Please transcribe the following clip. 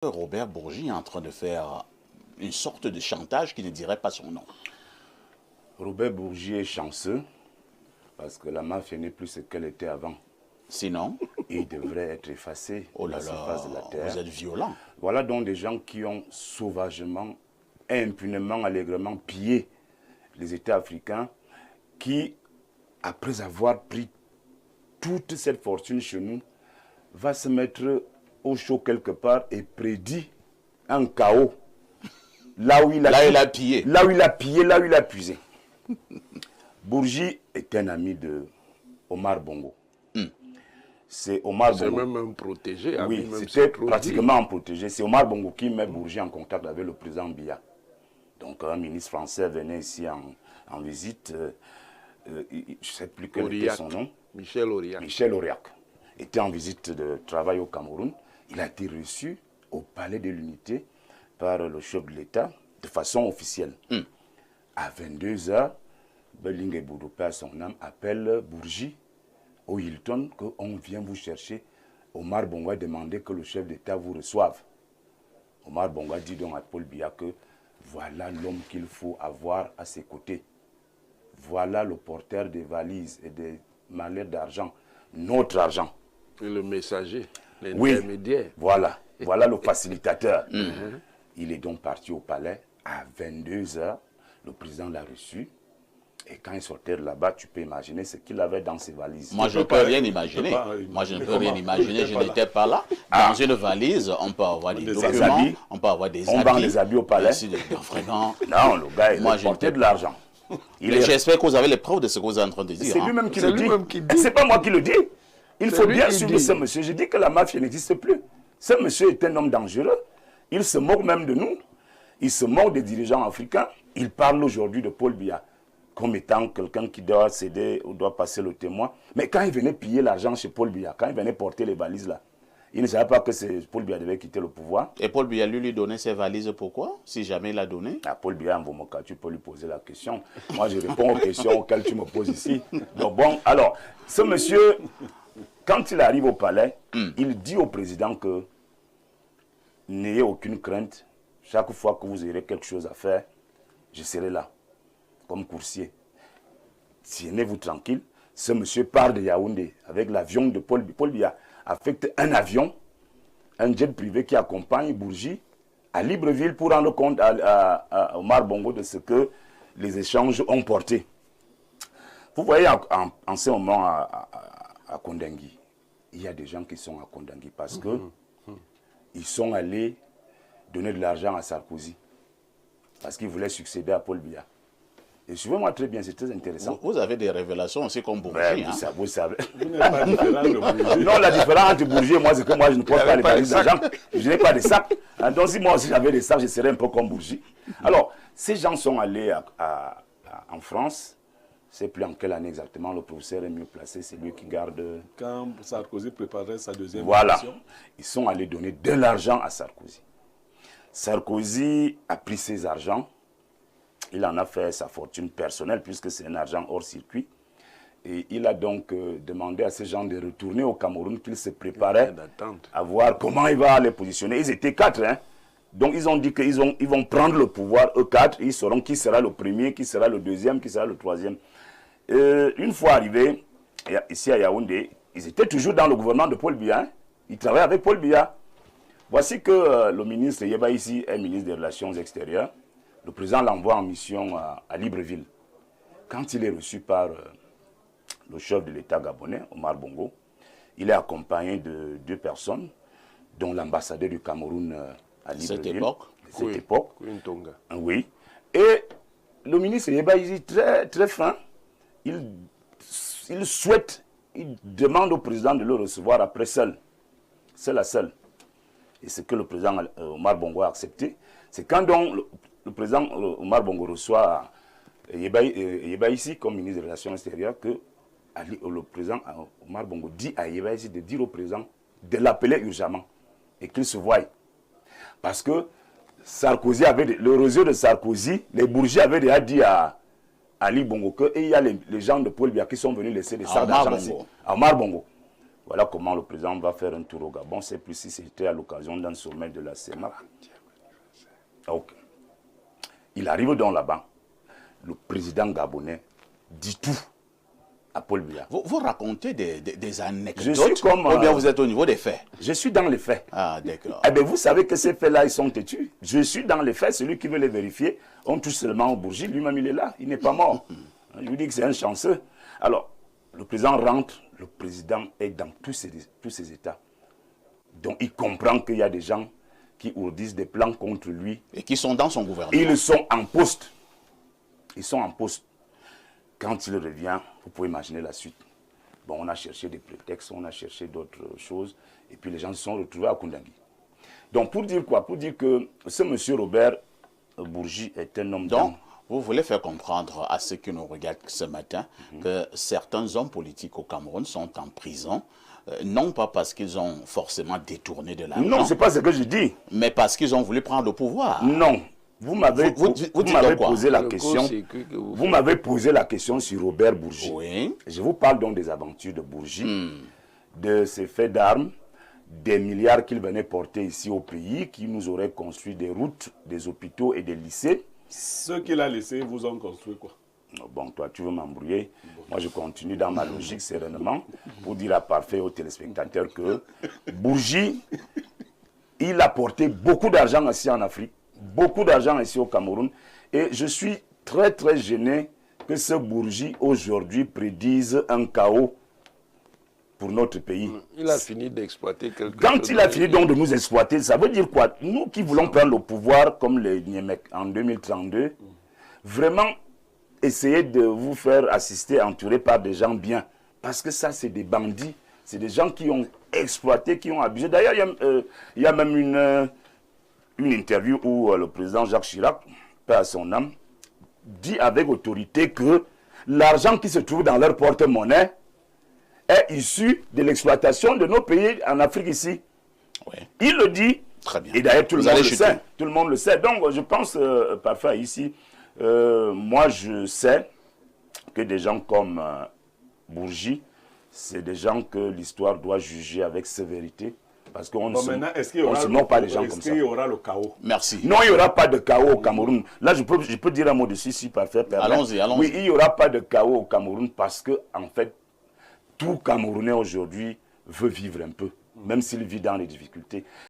Robert Bourgi est en train de faire une sorte de chantage qui ne dirait pas son nom. Robert Bourgi est chanceux parce que la mafia n'est plus ce qu'elle était avant. Sinon, il devrait être effacé oh de là la surface de la là, terre. vous êtes violent. Voilà donc des gens qui ont sauvagement, impunément, allègrement pillé les États africains qui, après avoir pris toute cette fortune chez nous, va se mettre au chaud quelque part et prédit un chaos là où il a pillé. Là où il a pillé, là où il a puisé. Bourgi est un ami de Omar Bongo. C'est Omar Bongo. C'est même un protégé. Oui, c'était pratiquement un protégé. C'est Omar Bongo qui met Bourgi en contact avec le président Biya. Donc un ministre français venait ici en visite. Je ne sais plus quel était son nom. Michel Auriac. Michel Auriac était en visite de travail au Cameroun. Il a été reçu au palais de l'Unité par le chef de l'État de façon officielle. À 22 h, Belingue Boudoupe, à son âme, appelle Bourgi au Hilton qu'on vient vous chercher. Omar Bongo a demandé que le chef d'État vous reçoive. Omar Bongo a dit donc à Paul Biya que voilà l'homme qu'il faut avoir à ses côtés. Voilà le porteur des valises et des mallettes d'argent, notre argent. Et le messager, l'intermédiaire. Oui, voilà le facilitateur. Il est donc parti au palais à 22 h. Le président l'a reçu. Et quand il sortait de là-bas, tu peux imaginer ce qu'il avait dans ses valises. Moi, je ne peux rien imaginer. Moi, je ne peux rien imaginer. Je n'étais pas là. Dans une valise, on peut avoir des documents, on peut avoir des habits. On vend les habits au palais. Vraiment. Non, le gars, il portait de l'argent. J'espère que vous avez les preuves de ce que vous êtes en train de dire. C'est lui-même qui le dit. C'est pas moi qui le dis. Il faut bien suivre ce monsieur. Je dis que la mafia n'existe plus. Ce monsieur est un homme dangereux. Il se moque même de nous. Il se moque des dirigeants africains. Il parle aujourd'hui de Paul Biya comme étant quelqu'un qui doit céder ou doit passer le témoin. Mais quand il venait piller l'argent chez Paul Biya, quand il venait porter les valises là, il ne savait pas que Paul Biya devait quitter le pouvoir. Et Paul Biya lui donnait ses valises pourquoi? Si jamais il l'a donné? Paul Biya, en Vomoka, tu peux lui poser la question. Moi, je réponds aux questions auxquelles tu me poses ici. Donc bon, alors, ce monsieur, quand il arrive au palais, il dit au président que n'ayez aucune crainte. Chaque fois que vous aurez quelque chose à faire, je serai là, comme coursier. Tienez-vous tranquille. Ce monsieur part de Yaoundé avec l'avion de Paul Biya. Paul Biya affecte un avion, un jet privé qui accompagne Bourgi à Libreville pour rendre compte à Omar Bongo de ce que les échanges ont porté. Vous voyez, en ce moment à Kondengui, il y a des gens qui sont à Kondengui parce que ils sont allés donner de l'argent à Sarkozy parce qu'il voulait succéder à Paul Biya. Et suivez-moi très bien, c'est très intéressant. Vous avez des révélations aussi comme Bourgi. Vous savez. Vous n'êtes pas différent de Bourgi. Non, la différence entre Bourgi et moi, c'est que moi, je ne porte pas les valises d'argent. Je n'ai pas de sacs. Donc, si moi aussi j'avais des sacs, je serais un peu comme Bourgi. Alors, ces gens sont allés en France. Je ne sais plus en quelle année exactement, le professeur est mieux placé, c'est lui qui garde... Quand Sarkozy préparait sa deuxième élection. Ils sont allés donner de l'argent à Sarkozy. Sarkozy a pris ses argents. Il en a fait sa fortune personnelle puisque c'est un argent hors circuit. Et il a donc demandé à ces gens de retourner au Cameroun, qu'ils se préparaient à voir comment il va les positionner. Ils étaient 4, hein. Donc ils ont dit qu'ils vont prendre le pouvoir, eux 4, ils sauront qui sera le premier, qui sera le deuxième, qui sera le troisième. Une fois arrivés ici à Yaoundé, ils étaient toujours dans le gouvernement de Paul Biya. Hein. Ils travaillaient avec Paul Biya. Voici que le ministre Yeba ici est ministre des Relations extérieures. Le président l'envoie en mission à Libreville. Quand il est reçu par le chef de l'État gabonais, Omar Bongo, il est accompagné de 2 personnes, dont l'ambassadeur du Cameroun à Libreville. Cette époque. Oui. Et le ministre Yeba ici, très, très fin, il souhaite, il demande au président de le recevoir après seul. Seul à seul. Et ce que le président Omar Bongo a accepté, c'est quand donc le président Omar Bongo reçoit Yeba ici comme ministre des Relations extérieures que le président Omar Bongo dit à Yeba ici de dire au président de l'appeler urgemment et qu'il se voie. Parce que Sarkozy avait, le réseau de Sarkozy, les bourgeois avaient déjà dit à Ali Bongo qu'il y a les gens de Paul Biya qui sont venus laisser des sacs d'argent ici. À Omar Bongo. Voilà comment le président va faire un tour au Gabon. C'est plus si c'était à l'occasion d'un sommet de la CEMAC. Ok. Il arrive donc là-bas. Le président gabonais dit tout à Paul Biya. Vous racontez des anecdotes, Je suis comme, ou bien vous êtes au niveau des faits? Je suis dans les faits. Ah, d'accord. Eh bien, vous savez que ces faits-là, ils sont têtus. Je suis dans les faits. Celui qui veut les vérifier, on touche seulement au Bourgi. Lui-même, il est là. Il n'est pas mort. Je vous dis que c'est un chanceux. Alors, le président rentre. Le président est dans tous ces états. Donc, il comprend qu'il y a des gens qui ourdissent des plans contre lui. Et qui sont dans son gouvernement. Ils sont en poste. Ils sont en poste. Quand il revient, vous pouvez imaginer la suite. Bon, on a cherché des prétextes, on a cherché d'autres choses, et puis les gens se sont retrouvés à Koundangui. Donc, pour dire quoi? Pour dire que ce monsieur Robert Bourgi est un homme Donc, vous voulez faire comprendre à ceux qui nous regardent ce matin que certains hommes politiques au Cameroun sont en prison, non pas parce qu'ils ont forcément détourné de l'argent. Non, ce n'est pas ce que je dis. Mais parce qu'ils ont voulu prendre le pouvoir. Non. Vous m'avez posé la question. Vous m'avez posé la question sur Robert Bourgi. Oui. Je vous parle donc des aventures de Bourgi, de ses faits d'armes, des milliards qu'il venait porter ici au pays, qui nous aurait construit des routes, des hôpitaux et des lycées. Ceux qu'il a laissés vous ont construit quoi? Bon, toi, tu veux m'embrouiller. Moi, je continue dans ma logique sereinement pour dire à parfait aux téléspectateurs que Bourgi, il a porté beaucoup d'argent ici en Afrique. Beaucoup d'argent ici au Cameroun. Et je suis très, très gêné que ce Bourgi, aujourd'hui, prédise un chaos pour notre pays. Il a fini d'exploiter quelque chose. Quand il a fini donc de nous exploiter, ça veut dire quoi? Nous qui voulons prendre le pouvoir, comme les Niémec en 2032, vraiment essayer de vous faire assister, entouré par des gens bien. Parce que ça, c'est des bandits. C'est des gens qui ont exploité, qui ont abusé. D'ailleurs, il y a même une interview où le président Jacques Chirac, paix à son âme, dit avec autorité que l'argent qui se trouve dans leur porte-monnaie est issu de l'exploitation de nos pays en Afrique ici. Ouais. Il le dit. Très bien. Et d'ailleurs, tout le monde le sait. Tout le monde le sait. Donc, je pense, parfois ici, moi, je sais que des gens comme Bourgi, c'est des gens que l'histoire doit juger avec sévérité. Parce qu'on ne se moque pas des gens comme ça. Est-ce qu'il y aura le chaos? Merci. Non, il n'y aura pas de chaos au Cameroun. Là, je peux dire un mot dessus, si parfait. Allons-y, allons-y. Oui, il n'y aura pas de chaos au Cameroun parce que, en fait, tout Camerounais aujourd'hui veut vivre un peu, même s'il vit dans les difficultés.